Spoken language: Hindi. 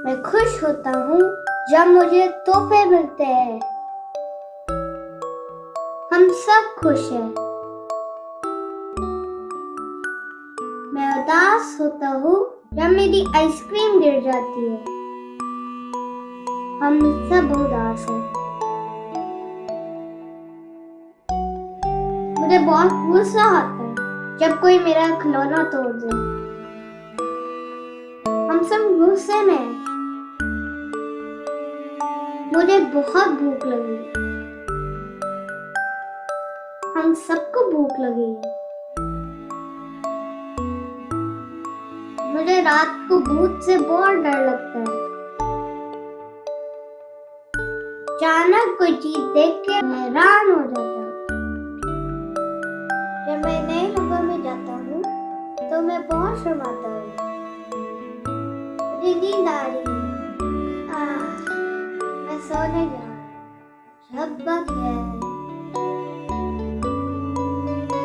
मैं खुश होता हूँ जब मुझे तोहफे मिलते हैं। हम सब खुश हैं। मैं उदास होता हूँ जब मेरी आइसक्रीम गिर जाती है। हम सब उदास हैं। मुझे बहुत गुस्सा आता है जब कोई मेरा खिलौना तोड़ दे। हम सब गुस्से में हैं। मुझे बहुत भूख लगी है। हम सबको भूख लगी है। मुझे रात को भूत से बहुत डर लगता है। अचानक कोई चीज देख के मैं हैरान हो जाता हूँ। जब मैं नए लोगों में जाता हूँ तो मैं बहुत शर्माता हूँ। मुझे नींद आ रही है। मैं सोने जा रहा हूँ। शब बखैर।